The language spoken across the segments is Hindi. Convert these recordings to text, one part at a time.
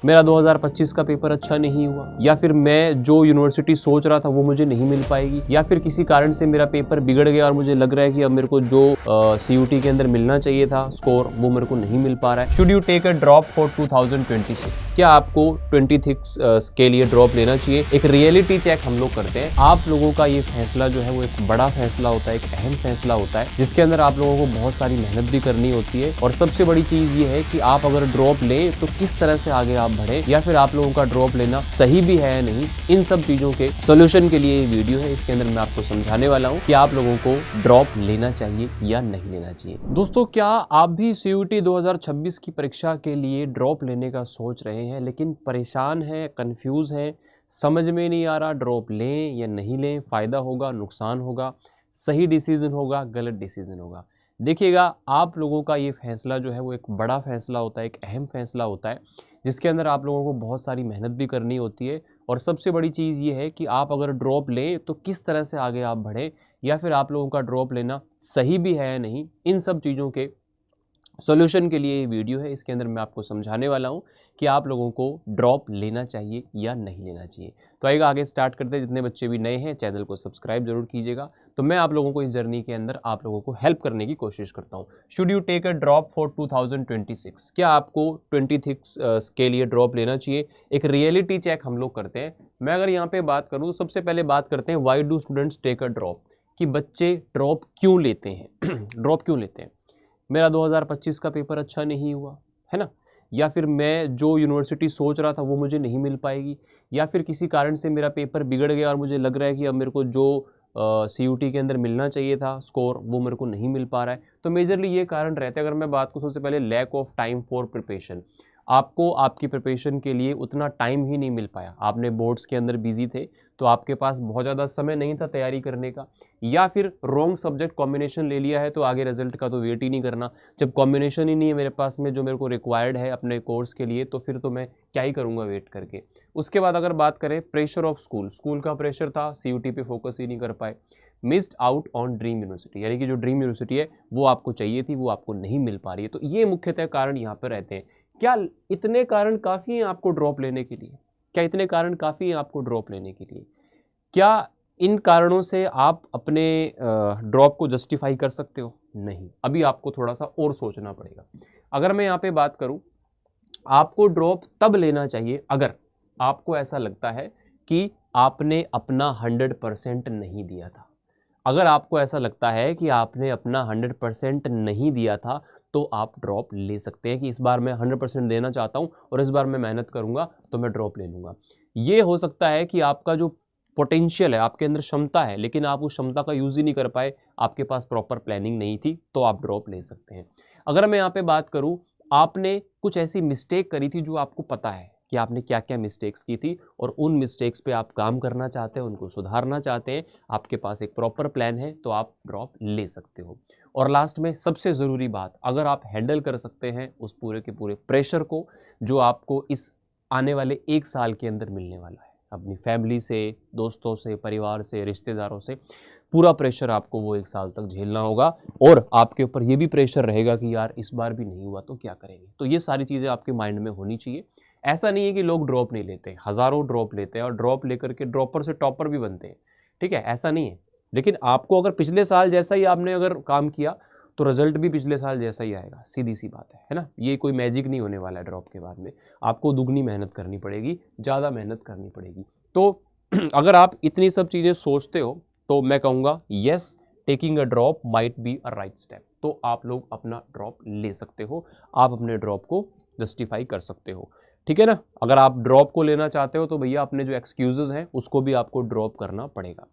मेरा 2025 का पेपर अच्छा नहीं हुआ, या फिर मैं जो यूनिवर्सिटी सोच रहा था वो मुझे नहीं मिल पाएगी, या फिर किसी कारण से मेरा पेपर बिगड़ गया और मुझे लग रहा है कि अब मेरे को जो CUT के अंदर मिलना चाहिए था स्कोर वो मेरे को नहीं मिल पा रहा है। Should you take a drop for 2026? क्या आपको 26 के लिए ड्रॉप लेना चाहिए? एक रियलिटी चेक हम लोग करते हैं। आप लोगों का ये फैसला जो है वो एक बड़ा फैसला होता है, एक अहम फैसला होता है, जिसके अंदर आप लोगों को बहुत सारी मेहनत भी करनी होती है। और सबसे बड़ी चीज ये है कि आप अगर ड्रॉप लें तो किस तरह से आगे बढ़े, या फिर आप लोगों का ड्रॉप लेना सही भी है या नहीं। इन सब चीजों के सॉल्यूशन के लिए ये वीडियो है। इसके अंदर मैं आपको समझाने वाला हूं कि आप लोगों को ड्रॉप लेना चाहिए या नहीं लेना चाहिए। दोस्तों, क्या आप भी CUT 2026 की परीक्षा के लिए ड्रॉप लेने का सोच रहे हैं, लेकिन परेशान हैं, कंफ्यूज हैं, समझ में नहीं आ रहा ड्रॉप लें या नहीं लें, फायदा होगा, नुकसान होगा, सही डिसीजन होगा, गलत डिसीजन होगा? देखिएगा, आप लोगों का ये फैसला जो है वो एक बड़ा फैसला होता है, एक अहम फैसला होता है, जिसके अंदर आप लोगों को बहुत सारी मेहनत भी करनी होती है। और सबसे बड़ी चीज़ ये है कि आप अगर ड्रॉप लें तो किस तरह से आगे आप बढ़ें, या फिर आप लोगों का ड्रॉप लेना सही भी है या नहीं। इन सब चीज़ों के सॉल्यूशन के लिए ये वीडियो है। इसके अंदर मैं आपको समझाने वाला हूँ कि आप लोगों को ड्रॉप लेना चाहिए या नहीं लेना चाहिए। तो आइएगा आगे स्टार्ट करते हैं। जितने बच्चे भी नए हैं चैनल को सब्सक्राइब जरूर कीजिएगा। तो मैं आप लोगों को इस जर्नी के अंदर आप लोगों को हेल्प करने की कोशिश करता हूँ। Should you take a drop for 2026? क्या आपको 26 के लिए ड्रॉप लेना चाहिए? एक रियलिटी चेक हम लोग करते हैं। मैं अगर यहाँ पे बात करूँ तो सबसे पहले बात करते हैं why do students take a drop, कि बच्चे ड्रॉप क्यों लेते हैं ड्रॉप क्यों लेते हैं? मेरा 2025 का पेपर अच्छा नहीं हुआ है ना, या फिर मैं जो यूनिवर्सिटी सोच रहा था वो मुझे नहीं मिल पाएगी, या फिर किसी कारण से मेरा पेपर बिगड़ गया और मुझे लग रहा है कि अब मेरे को जो CUT के अंदर मिलना चाहिए था स्कोर वो मेरे को नहीं मिल पा रहा है। तो मेजरली ये कारण रहते हैं। अगर मैं बात करूँ सबसे पहले lack of time for preparation, आपको आपकी प्रिपरेशन के लिए उतना टाइम ही नहीं मिल पाया। आपने बोर्ड्स के अंदर बिजी थे तो आपके पास बहुत ज़्यादा समय नहीं था तैयारी करने का, या फिर रॉन्ग सब्जेक्ट कॉम्बिनेशन ले लिया है तो आगे रिजल्ट का तो वेट ही नहीं करना। जब कॉम्बिनेशन ही नहीं है मेरे पास में जो मेरे को रिक्वायर्ड है अपने कोर्स के लिए, तो फिर तो मैं क्या ही करूँगा वेट करके। उसके बाद अगर बात करें प्रेशर ऑफ स्कूल का प्रेशर था, CUT पे फोकस ही नहीं कर पाए। Missed out on dream university, यानी कि जो ड्रीम यूनिवर्सिटी है वो आपको चाहिए थी वो आपको नहीं मिल पा रही है। तो ये मुख्यतः कारण यहाँ पर रहते हैं। क्या इतने कारण काफ़ी हैं आपको ड्रॉप लेने के लिए? क्या इतने कारण काफ़ी हैं आपको ड्रॉप लेने के लिए? क्या इन कारणों से आप अपने ड्रॉप को जस्टिफाई कर सकते हो? नहीं, अभी आपको थोड़ा सा और सोचना पड़ेगा। अगर मैं यहाँ पे बात करूँ, आपको ड्रॉप तब लेना चाहिए अगर आपको ऐसा लगता है कि आपने अपना 100% नहीं दिया था। अगर आपको ऐसा लगता है कि आपने अपना 100% नहीं दिया था तो आप ड्रॉप ले सकते हैं कि इस बार मैं 100% देना चाहता हूं और इस बार मैं मेहनत करूंगा तो मैं ड्रॉप ले लूंगा। ये हो सकता है कि आपका जो पोटेंशियल है, आपके अंदर क्षमता है, लेकिन आप उस क्षमता का यूज़ ही नहीं कर पाए, आपके पास प्रॉपर प्लानिंग नहीं थी, तो आप ड्रॉप ले सकते हैं। अगर मैं यहाँ पे बात करूँ, आपने कुछ ऐसी मिस्टेक करी थी जो आपको पता है कि आपने क्या क्या मिस्टेक्स की थी और उन मिस्टेक्स पे आप काम करना चाहते हैं, उनको सुधारना चाहते हैं, आपके पास एक प्रॉपर प्लान है, तो आप ड्रॉप ले सकते हो। और लास्ट में सबसे ज़रूरी बात, अगर आप हैंडल कर सकते हैं उस पूरे के पूरे प्रेशर को जो आपको इस आने वाले 1 साल के अंदर मिलने वाला है, अपनी फैमिली से, दोस्तों से, परिवार से, रिश्तेदारों से, पूरा प्रेशर आपको वो 1 साल तक झेलना होगा। और आपके ऊपर ये भी प्रेशर रहेगा कि यार इस बार भी नहीं हुआ तो क्या करेंगे। तो ये सारी चीज़ें आपके माइंड में होनी चाहिए। ऐसा नहीं है कि लोग ड्रॉप नहीं लेते, हज़ारों ड्रॉप लेते हैं और ड्रॉप लेकर के ड्रॉपर से टॉपर भी बनते हैं, ठीक है, ऐसा नहीं है। लेकिन आपको अगर पिछले साल जैसा ही आपने अगर काम किया तो रिजल्ट भी पिछले साल जैसा ही आएगा, सीधी सी बात है ना। ये कोई मैजिक नहीं होने वाला है। ड्रॉप के बाद में आपको दुगनी मेहनत करनी पड़ेगी, ज़्यादा मेहनत करनी पड़ेगी। तो अगर आप इतनी सब चीज़ें सोचते हो तो मैं कहूँगा yes, taking a drop might be a right step. तो आप लोग अपना ड्रॉप ले सकते हो, आप अपने ड्रॉप को जस्टिफाई कर सकते हो, ठीक है ना। अगर आप ड्रॉप को लेना चाहते हो तो भैया अपने जो एक्सक्यूजेज हैं उसको भी आपको ड्रॉप करना पड़ेगा।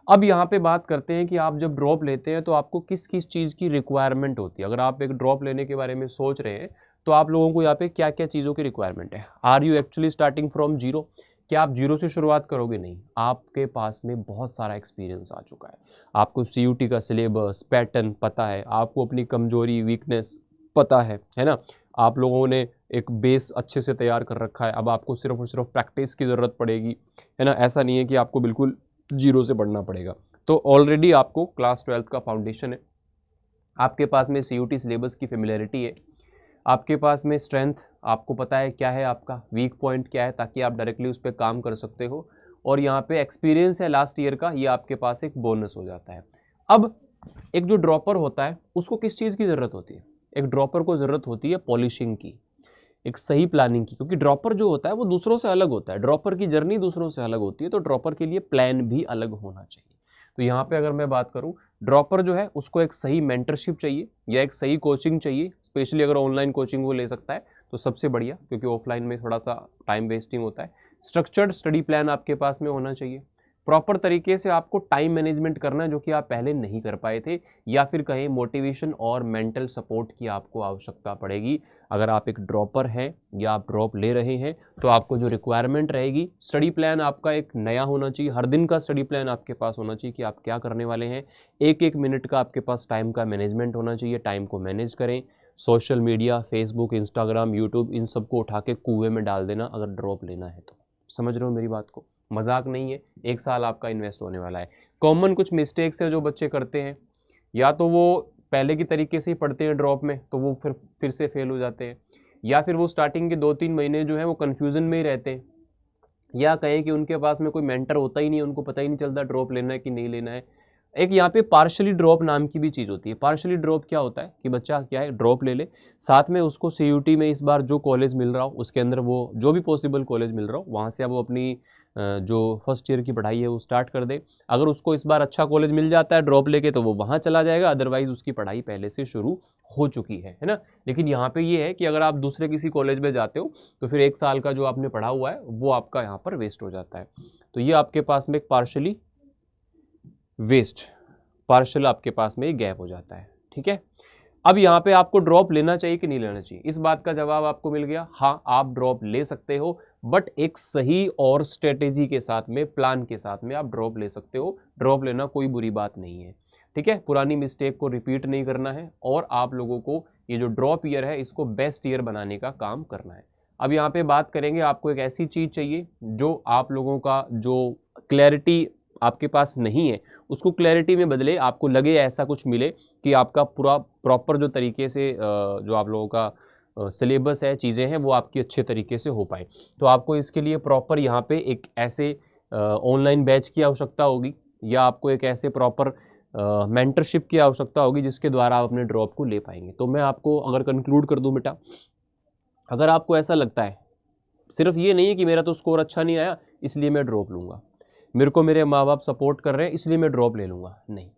अब यहाँ पे बात करते हैं कि आप जब ड्रॉप लेते हैं तो आपको किस किस चीज़ की रिक्वायरमेंट होती है। अगर आप एक ड्रॉप लेने के बारे में सोच रहे हैं तो आप लोगों को यहाँ पे क्या क्या चीज़ों की रिक्वायरमेंट है। Are you actually starting from zero? क्या आप जीरो से शुरुआत करोगे? नहीं, आपके पास में बहुत सारा एक्सपीरियंस आ चुका है, आपको CUT का सिलेबस पैटर्न पता है, आपको अपनी कमजोरी वीकनेस पता है ना। आप लोगों ने एक बेस अच्छे से तैयार कर रखा है, अब आपको सिर्फ और सिर्फ प्रैक्टिस की ज़रूरत पड़ेगी, है ना। ऐसा नहीं है कि आपको बिल्कुल जीरो से पढ़ना पड़ेगा। तो ऑलरेडी आपको क्लास 12th का फाउंडेशन है, आपके पास में CUT सिलेबस की फेमिलियरिटी है, आपके पास में स्ट्रेंथ, आपको पता है क्या है आपका वीक पॉइंट क्या है, ताकि आप डायरेक्टली उस पर काम कर सकते हो। और यहाँ पे एक्सपीरियंस है लास्ट ईयर का, ये आपके पास एक बोनस हो जाता है। अब एक जो ड्रॉपर होता है उसको किस चीज़ की ज़रूरत होती है? एक ड्रॉपर को ज़रूरत होती है पॉलिशिंग की, एक सही प्लानिंग की, क्योंकि ड्रॉपर जो होता है वो दूसरों से अलग होता है, ड्रॉपर की जर्नी दूसरों से अलग होती है, तो ड्रॉपर के लिए प्लान भी अलग होना चाहिए। तो यहाँ पे अगर मैं बात करूँ, ड्रॉपर जो है उसको एक सही मेंटरशिप चाहिए या एक सही कोचिंग चाहिए। स्पेशली अगर ऑनलाइन कोचिंग वो ले सकता है तो सबसे बढ़िया, क्योंकि ऑफलाइन में थोड़ा सा टाइम वेस्टिंग होता है। स्ट्रक्चर्ड स्टडी प्लान आपके पास में होना चाहिए। प्रॉपर तरीके से आपको टाइम मैनेजमेंट करना है, जो कि आप पहले नहीं कर पाए थे, या फिर कहें मोटिवेशन और मेंटल सपोर्ट की आपको आवश्यकता पड़ेगी। अगर आप एक ड्रॉपर हैं या आप ड्रॉप ले रहे हैं तो आपको जो रिक्वायरमेंट रहेगी, स्टडी प्लान आपका एक नया होना चाहिए। हर दिन का स्टडी प्लान आपके पास होना चाहिए कि आप क्या करने वाले हैं। एक एक मिनट का आपके पास टाइम का मैनेजमेंट होना चाहिए, टाइम को मैनेज करें। Social media, Facebook, Instagram, YouTube, इन सबको उठा के कुएं में डाल देना अगर ड्रॉप लेना है तो। समझ रहे हो मेरी बात को? मजाक नहीं है, 1 साल आपका इन्वेस्ट होने वाला है। कॉमन कुछ मिस्टेक्स है जो बच्चे करते हैं, या तो वो पहले की तरीके से ही पढ़ते हैं ड्रॉप में तो वो फिर से फेल हो जाते हैं, या फिर वो स्टार्टिंग के 2-3 महीने जो है वो कन्फ्यूज़न में ही रहते हैं, या कहें कि उनके पास में कोई मेंटर होता ही नहीं है, उनको पता ही नहीं चलता ड्रॉप लेना है कि नहीं लेना है। एक यहाँ पे पार्शली ड्रॉप नाम की भी चीज़ होती है। पार्शली ड्रॉप क्या होता है कि बच्चा क्या है, ड्रॉप ले ले, साथ में उसको सीयूटी में इस बार जो कॉलेज मिल रहा हो उसके अंदर वो जो भी पॉसिबल कॉलेज मिल रहा हो वहाँ से अब वो अपनी जो फर्स्ट ईयर की पढ़ाई है वो स्टार्ट कर दे। अगर उसको इस बार अच्छा कॉलेज मिल जाता है ड्रॉप लेके तो वो वहाँ चला जाएगा, अदरवाइज उसकी पढ़ाई पहले से शुरू हो चुकी है ना। लेकिन यहाँ पे ये है कि अगर आप दूसरे किसी कॉलेज में जाते हो तो फिर 1 साल का जो आपने पढ़ा हुआ है वो आपका यहाँ पर वेस्ट हो जाता है। तो ये आपके पास में एक पार्शली वेस्ट, पार्शल आपके पास में गैप हो जाता है। ठीक है, अब यहाँ पे आपको ड्रॉप लेना चाहिए कि नहीं लेना चाहिए, इस बात का जवाब आपको मिल गया। हाँ, आप ड्रॉप ले सकते हो, बट एक सही और स्ट्रेटेजी के साथ में, प्लान के साथ में आप ड्रॉप ले सकते हो। ड्रॉप लेना कोई बुरी बात नहीं है। ठीक है, पुरानी मिस्टेक को रिपीट नहीं करना है, और आप लोगों को ये जो ड्रॉप ईयर है इसको बेस्ट ईयर बनाने का काम करना है। अब यहाँ पे बात करेंगे, आपको एक ऐसी चीज़ चाहिए जो आप लोगों का जो क्लैरिटी आपके पास नहीं है उसको क्लैरिटी में बदले, आपको लगे ऐसा कुछ मिले कि आपका पूरा प्रॉपर जो तरीके से जो आप लोगों का सिलेबस है, चीज़ें हैं, वो आपकी अच्छे तरीके से हो पाए। तो आपको इसके लिए प्रॉपर यहाँ पे एक ऐसे ऑनलाइन बैच की आवश्यकता होगी, या आपको एक ऐसे प्रॉपर मेंटरशिप की आवश्यकता होगी जिसके द्वारा आप अपने ड्रॉप को ले पाएंगे। तो मैं आपको अगर कंक्लूड कर दूँ बेटा, अगर आपको ऐसा लगता है, सिर्फ ये नहीं है कि मेरा तो स्कोर अच्छा नहीं आया इसलिए मैं ड्रॉप लूँगा, मेरे को मेरे माँ बाप सपोर्ट कर रहे हैं इसलिए मैं ड्रॉप ले लूँगा, नहीं,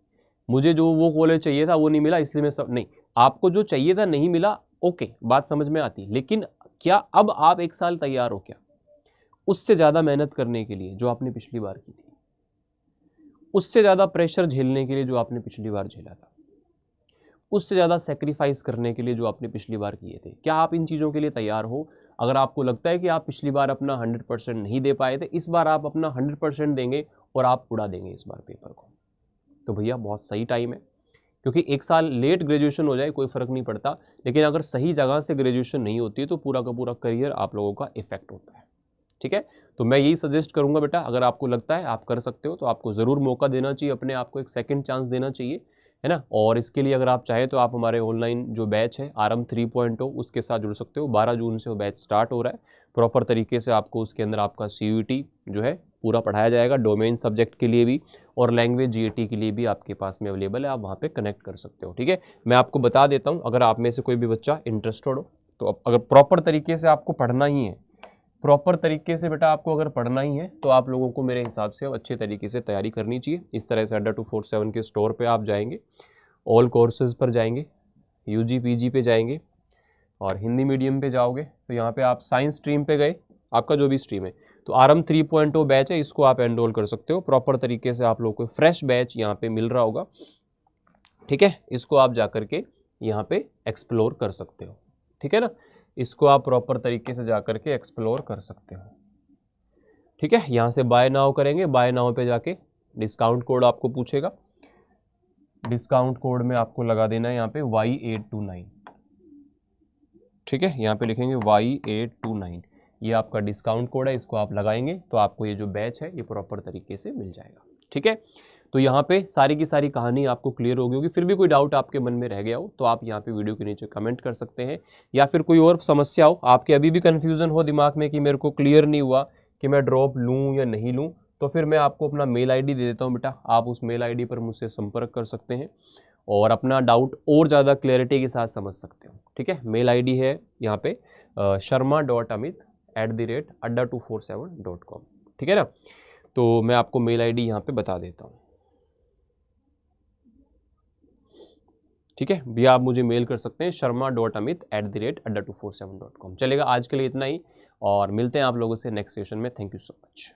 मुझे जो वो कॉलेज चाहिए था वो नहीं मिला इसलिए मैं सब नहीं, आपको जो चाहिए था नहीं मिला, ओके, बात समझ में आती, लेकिन क्या अब आप 1 साल तैयार हो क्या उससे ज़्यादा मेहनत करने के लिए जो आपने पिछली बार की थी, उससे ज़्यादा प्रेशर झेलने के लिए जो आपने पिछली बार झेला था, उससे ज़्यादा सेक्रीफाइस करने के लिए जो आपने पिछली बार किए थे? क्या आप इन चीज़ों के लिए तैयार हो? अगर आपको लगता है कि आप पिछली बार अपना 100% नहीं दे पाए थे, इस बार आप अपना 100% देंगे और आप उड़ा देंगे इस बार पेपर को, तो भैया बहुत सही टाइम है। क्योंकि 1 साल लेट ग्रेजुएशन हो जाए कोई फ़र्क नहीं पड़ता, लेकिन अगर सही जगह से ग्रेजुएशन नहीं होती है तो पूरा का पूरा करियर आप लोगों का इफेक्ट होता है। ठीक है, तो मैं यही सजेस्ट करूंगा बेटा, अगर आपको लगता है आप कर सकते हो तो आपको ज़रूर मौका देना चाहिए, अपने आप को एक सेकंड चांस देना चाहिए, है ना। और इसके लिए अगर आप चाहें तो आप हमारे ऑनलाइन जो बैच है आरंभ 3.0 उसके साथ जुड़ सकते हो। 12 जून से वो बैच स्टार्ट हो रहा है। प्रॉपर तरीके से आपको उसके अंदर आपका CUET जो है पूरा पढ़ाया जाएगा, डोमेन सब्जेक्ट के लिए भी और लैंग्वेज GAT के लिए भी आपके पास में अवेलेबल है, आप वहाँ पे कनेक्ट कर सकते हो। ठीक है, मैं आपको बता देता हूँ, अगर आप में से कोई भी बच्चा इंटरेस्टेड हो तो अगर प्रॉपर तरीके से आपको पढ़ना ही है, प्रॉपर तरीके से बेटा आपको अगर पढ़ना ही है तो आप लोगों को मेरे हिसाब से अब अच्छे तरीके से तैयारी करनी चाहिए। इस तरह से Adda247 के स्टोर पे आप जाएंगे, ऑल कोर्सेज़ पर जाएंगे, UG PG पे जाएंगे और हिंदी मीडियम पे जाओगे तो यहाँ पे आप साइंस स्ट्रीम पे गए, आपका जो भी स्ट्रीम है, तो आरंभ 3.0 बैच है, इसको आप एनरोल कर सकते हो। प्रॉपर तरीके से आप लोगों को फ्रेश बैच यहाँ पे मिल रहा होगा। ठीक है, इसको आप जा कर के यहाँ पे एक्सप्लोर कर सकते हो। ठीक है ना, इसको आप प्रॉपर तरीके से जा कर के एक्सप्लोर कर सकते हो। ठीक है, यहाँ से बाय नाउ करेंगे, बाय नाउ पे जाके डिस्काउंट कोड आपको पूछेगा, डिस्काउंट कोड में आपको लगा देना है यहाँ पे Y829। ठीक है, यहाँ पे लिखेंगे Y829, ये आपका डिस्काउंट कोड है, इसको आप लगाएंगे तो आपको ये जो बैच है ये प्रॉपर तरीके से मिल जाएगा। ठीक है, तो यहाँ पे सारी की सारी कहानी आपको क्लियर हो गई होगी। फिर भी कोई डाउट आपके मन में रह गया हो तो आप यहाँ पे वीडियो के नीचे कमेंट कर सकते हैं, या फिर कोई और समस्या हो, आपके अभी भी कन्फ्यूज़न हो दिमाग में कि मेरे को क्लियर नहीं हुआ कि मैं ड्रॉप लूँ या नहीं लूँ, तो फिर मैं आपको अपना मेल आईडी दे देता हूँ बेटा, आप उस मेल आईडी पर मुझसे संपर्क कर सकते हैं और अपना डाउट और ज़्यादा क्लैरिटी के साथ समझ सकते हो। ठीक है, मेल आईडी है यहाँ पे sharma.amit@adda247.com। ठीक है ना, तो मैं आपको मेल आईडी यहाँ पे बता देता हूँ। ठीक है भैया, आप मुझे मेल कर सकते हैं sharma.amit@adda247.com। चलेगा, आज के लिए इतना ही और मिलते हैं आप लोगों से नेक्स्ट सेशन में। Thank you so much.